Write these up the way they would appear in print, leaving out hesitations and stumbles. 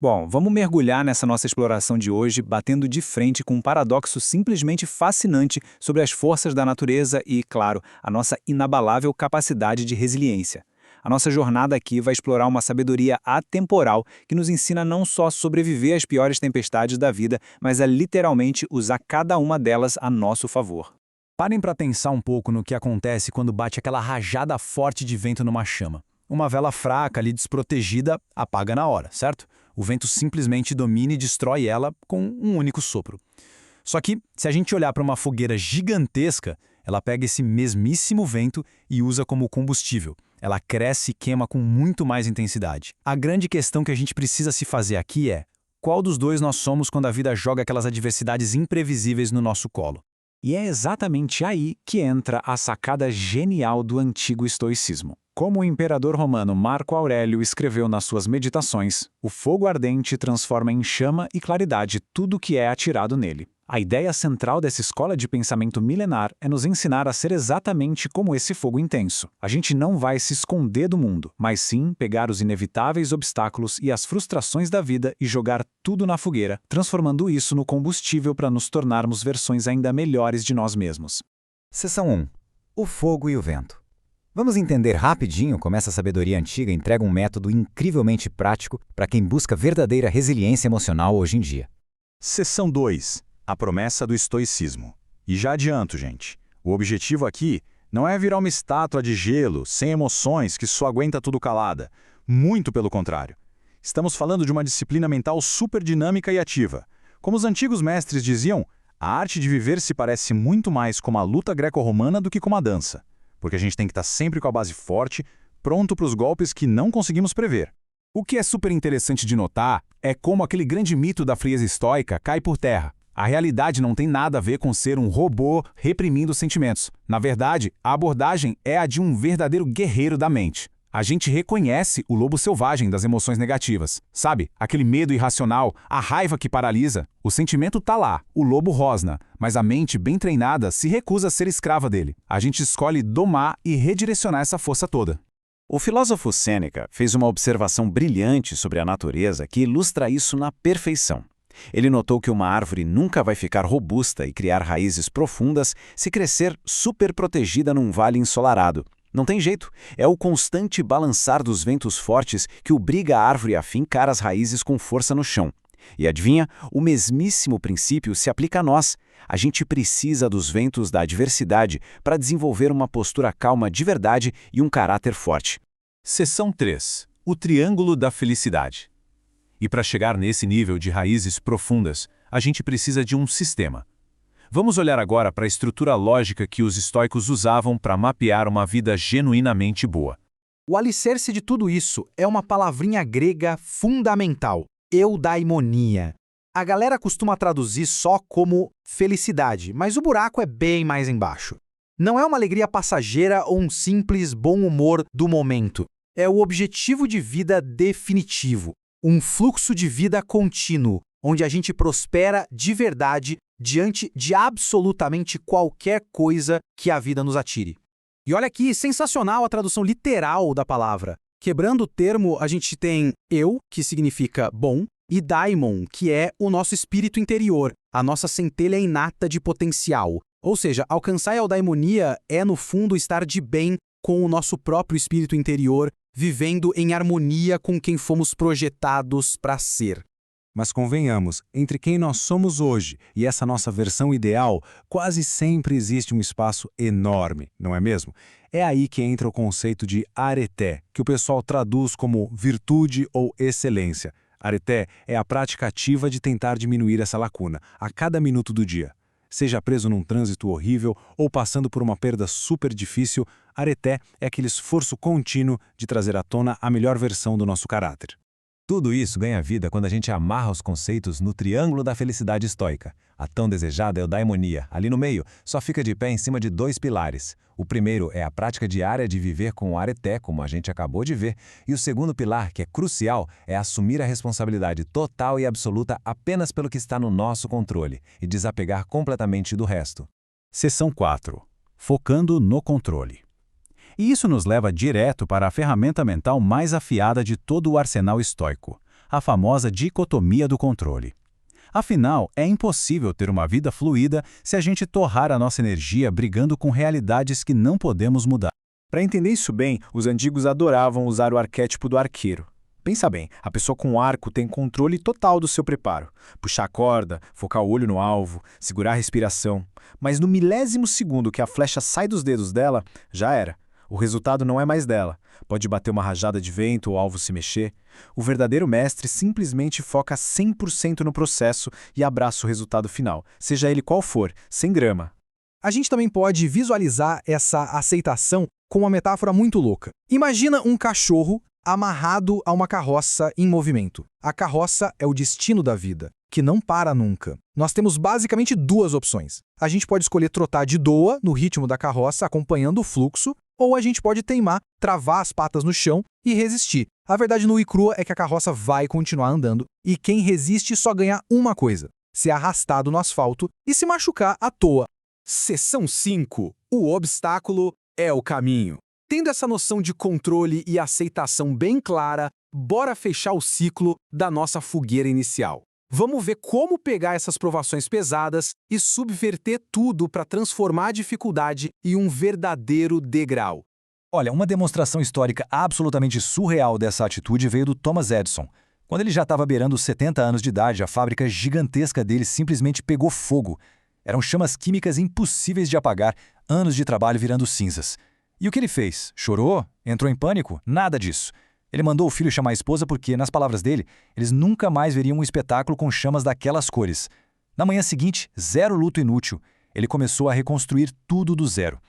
Bom, vamos mergulhar nessa nossa exploração de hoje, batendo de frente com um paradoxo simplesmente fascinante sobre as forças da natureza e, claro, a nossa inabalável capacidade de resiliência. A nossa jornada aqui vai explorar uma sabedoria atemporal que nos ensina não só a sobreviver às piores tempestades da vida, mas a literalmente usar cada uma delas a nosso favor. Parem para pensar um pouco no que acontece quando bate aquela rajada forte de vento numa chama. Uma vela fraca ali desprotegida apaga na hora, certo? O vento simplesmente domina e destrói ela com um único sopro. Só que, se a gente olhar para uma fogueira gigantesca, ela pega esse mesmíssimo vento e usa como combustível. Ela cresce e queima com muito mais intensidade. A grande questão que a gente precisa se fazer aqui é: qual dos dois nós somos quando a vida joga aquelas adversidades imprevisíveis no nosso colo? E é exatamente aí que entra a sacada genial do antigo estoicismo. Como o imperador romano Marco Aurélio escreveu nas suas Meditações, o fogo ardente transforma em chama e claridade tudo que é atirado nele. A ideia central dessa escola de pensamento milenar é nos ensinar a ser exatamente como esse fogo intenso. A gente não vai se esconder do mundo, mas sim pegar os inevitáveis obstáculos e as frustrações da vida e jogar tudo na fogueira, transformando isso no combustível para nos tornarmos versões ainda melhores de nós mesmos. Seção 1. O fogo e o vento. Vamos entender rapidinho como essa sabedoria antiga entrega um método incrivelmente prático para quem busca verdadeira resiliência emocional hoje em dia. Seção 2. A promessa do estoicismo. E já adianto, gente, o objetivo aqui não é virar uma estátua de gelo, sem emoções, que só aguenta tudo calada. Muito pelo contrário. Estamos falando de uma disciplina mental super dinâmica e ativa. Como os antigos mestres diziam, a arte de viver se parece muito mais com a luta greco-romana do que com uma dança. Porque a gente tem que estar sempre com a base forte, pronto para os golpes que não conseguimos prever. O que é super interessante de notar é como aquele grande mito da frieza estoica cai por terra. A realidade não tem nada a ver com ser um robô reprimindo sentimentos. Na verdade, a abordagem é a de um verdadeiro guerreiro da mente. A gente reconhece o lobo selvagem das emoções negativas. Sabe? Aquele medo irracional, a raiva que paralisa. O sentimento tá lá, o lobo rosna, mas a mente bem treinada se recusa a ser escrava dele. A gente escolhe domar e redirecionar essa força toda. O filósofo Sêneca fez uma observação brilhante sobre a natureza que ilustra isso na perfeição. Ele notou que uma árvore nunca vai ficar robusta e criar raízes profundas se crescer super protegida num vale ensolarado. Não tem jeito, é o constante balançar dos ventos fortes que obriga a árvore a fincar as raízes com força no chão. E adivinha, o mesmíssimo princípio se aplica a nós. A gente precisa dos ventos da adversidade para desenvolver uma postura calma de verdade e um caráter forte. Seção 3. O triângulo da felicidade. E para chegar nesse nível de raízes profundas, a gente precisa de um sistema. Vamos olhar agora para a estrutura lógica que os estoicos usavam para mapear uma vida genuinamente boa. O alicerce de tudo isso é uma palavrinha grega fundamental, eudaimonia. A galera costuma traduzir só como felicidade, mas o buraco é bem mais embaixo. Não é uma alegria passageira ou um simples bom humor do momento. É o objetivo de vida definitivo. Um fluxo de vida contínuo, onde a gente prospera de verdade diante de absolutamente qualquer coisa que a vida nos atire. E olha aqui, sensacional a tradução literal da palavra. Quebrando o termo, a gente tem eu, que significa bom, e daimon, que é o nosso espírito interior, a nossa centelha inata de potencial. Ou seja, alcançar a eudaimonia é, no fundo, estar de bem com o nosso próprio espírito interior, vivendo em harmonia com quem fomos projetados para ser. Mas convenhamos, entre quem nós somos hoje e essa nossa versão ideal, quase sempre existe um espaço enorme, não é mesmo? É aí que entra o conceito de areté, que o pessoal traduz como virtude ou excelência. Areté é a prática ativa de tentar diminuir essa lacuna, a cada minuto do dia. Seja preso num trânsito horrível ou passando por uma perda super difícil, areté é aquele esforço contínuo de trazer à tona a melhor versão do nosso caráter. Tudo isso ganha vida quando a gente amarra os conceitos no triângulo da felicidade estoica. A tão desejada eudaimonia, ali no meio, só fica de pé em cima de dois pilares. O primeiro é a prática diária de viver com o areté, como a gente acabou de ver, e o segundo pilar, que é crucial, é assumir a responsabilidade total e absoluta apenas pelo que está no nosso controle e desapegar completamente do resto. Seção 4. Focando no controle. E isso nos leva direto para a ferramenta mental mais afiada de todo o arsenal estoico, a famosa dicotomia do controle. Afinal, é impossível ter uma vida fluida se a gente torrar a nossa energia brigando com realidades que não podemos mudar. Para entender isso bem, os antigos adoravam usar o arquétipo do arqueiro. Pensa bem, a pessoa com arco tem controle total do seu preparo. Puxar a corda, focar o olho no alvo, segurar a respiração. Mas no milésimo segundo que a flecha sai dos dedos dela, já era. O resultado não é mais dela. Pode bater uma rajada de vento ou o alvo se mexer. O verdadeiro mestre simplesmente foca 100% no processo e abraça o resultado final, seja ele qual for, sem grama. A gente também pode visualizar essa aceitação com uma metáfora muito louca. Imagina um cachorro amarrado a uma carroça em movimento. A carroça é o destino da vida, que não para nunca. Nós temos basicamente duas opções. A gente pode escolher trotar de doa no ritmo da carroça, acompanhando o fluxo, ou a gente pode teimar, travar as patas no chão e resistir. A verdade nua e crua é que a carroça vai continuar andando, e quem resiste só ganha uma coisa: ser arrastado no asfalto e se machucar à toa. Seção 5. O obstáculo é o caminho. Tendo essa noção de controle e aceitação bem clara, bora fechar o ciclo da nossa fogueira inicial. Vamos ver como pegar essas provações pesadas e subverter tudo para transformar a dificuldade em um verdadeiro degrau. Olha, uma demonstração histórica absolutamente surreal dessa atitude veio do Thomas Edison. Quando ele já estava beirando os 70 anos de idade, a fábrica gigantesca dele simplesmente pegou fogo. Eram chamas químicas impossíveis de apagar, anos de trabalho virando cinzas. E o que ele fez? Chorou? Entrou em pânico? Nada disso. Ele mandou o filho chamar a esposa porque, nas palavras dele, eles nunca mais veriam um espetáculo com chamas daquelas cores. Na manhã seguinte, zero luto inútil. Ele começou a reconstruir tudo do zero.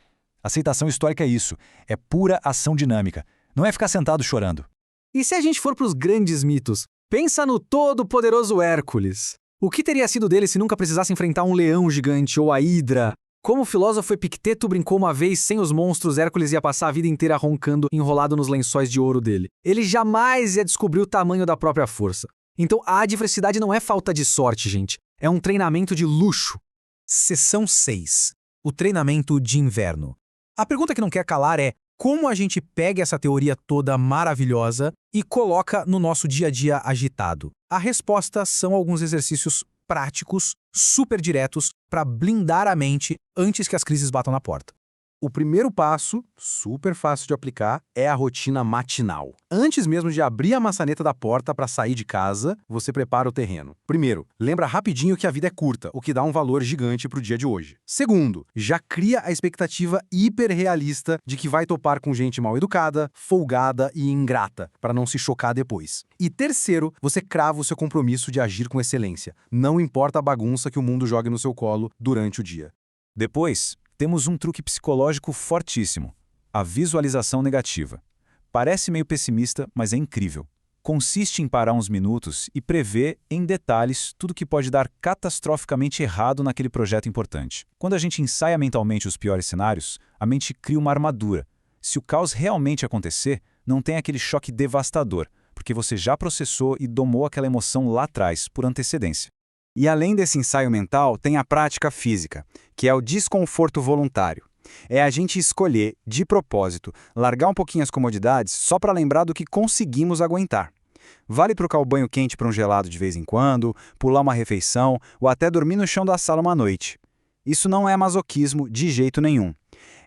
Aceitação histórica é isso. É pura ação dinâmica. Não é ficar sentado chorando. E se a gente for para os grandes mitos? Pensa no todo-poderoso Hércules. O que teria sido dele se nunca precisasse enfrentar um leão gigante ou a Hidra? Como o filósofo Epicteto brincou uma vez, sem os monstros, Hércules ia passar a vida inteira roncando, enrolado nos lençóis de ouro dele. Ele jamais ia descobrir o tamanho da própria força. Então a adversidade não é falta de sorte, gente. É um treinamento de luxo. Seção 6. O treinamento de inverno. A pergunta que não quer calar é: como a gente pega essa teoria toda maravilhosa e coloca no nosso dia a dia agitado? A resposta são alguns exercícios práticos, super diretos, para blindar a mente antes que as crises batam na porta. O primeiro passo, super fácil de aplicar, é a rotina matinal. Antes mesmo de abrir a maçaneta da porta para sair de casa, você prepara o terreno. Primeiro, lembra rapidinho que a vida é curta, o que dá um valor gigante para o dia de hoje. Segundo, já cria a expectativa hiperrealista de que vai topar com gente mal educada, folgada e ingrata, para não se chocar depois. E terceiro, você crava o seu compromisso de agir com excelência. Não importa a bagunça que o mundo jogue no seu colo durante o dia. Depois, temos um truque psicológico fortíssimo: a visualização negativa. Parece meio pessimista, mas é incrível. Consiste em parar uns minutos e prever, em detalhes, tudo que pode dar catastroficamente errado naquele projeto importante. Quando a gente ensaia mentalmente os piores cenários, a mente cria uma armadura. Se o caos realmente acontecer, não tem aquele choque devastador, porque você já processou e domou aquela emoção lá atrás, por antecedência. E além desse ensaio mental, tem a prática física, que é o desconforto voluntário. É a gente escolher, de propósito, largar um pouquinho as comodidades só para lembrar do que conseguimos aguentar. Vale trocar o banho quente para um gelado de vez em quando, pular uma refeição ou até dormir no chão da sala uma noite. Isso não é masoquismo de jeito nenhum.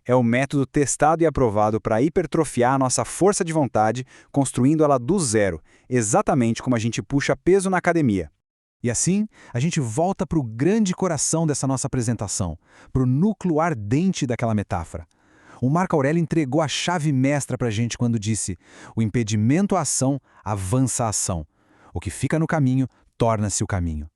É o método testado e aprovado para hipertrofiar a nossa força de vontade, construindo ela do zero, exatamente como a gente puxa peso na academia. E assim, a gente volta para o grande coração dessa nossa apresentação, para o núcleo ardente daquela metáfora. O Marco Aurélio entregou a chave mestra para a gente quando disse: o impedimento à ação avança a ação. O que fica no caminho torna-se o caminho.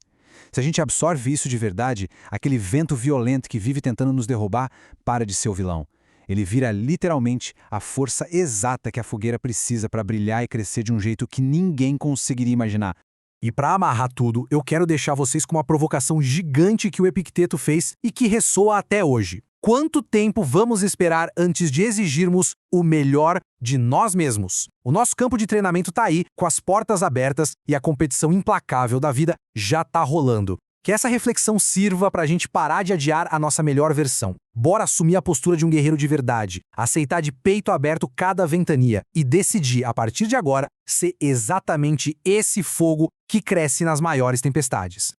Se a gente absorve isso de verdade, aquele vento violento que vive tentando nos derrubar para de ser o vilão. Ele vira literalmente a força exata que a fogueira precisa para brilhar e crescer de um jeito que ninguém conseguiria imaginar. E para amarrar tudo, eu quero deixar vocês com uma provocação gigante que o Epicteto fez e que ressoa até hoje. Quanto tempo vamos esperar antes de exigirmos o melhor de nós mesmos? O nosso campo de treinamento está aí, com as portas abertas e a competição implacável da vida já está rolando. Que essa reflexão sirva pra gente parar de adiar a nossa melhor versão. Bora assumir a postura de um guerreiro de verdade, aceitar de peito aberto cada ventania e decidir, a partir de agora, ser exatamente esse fogo que cresce nas maiores tempestades.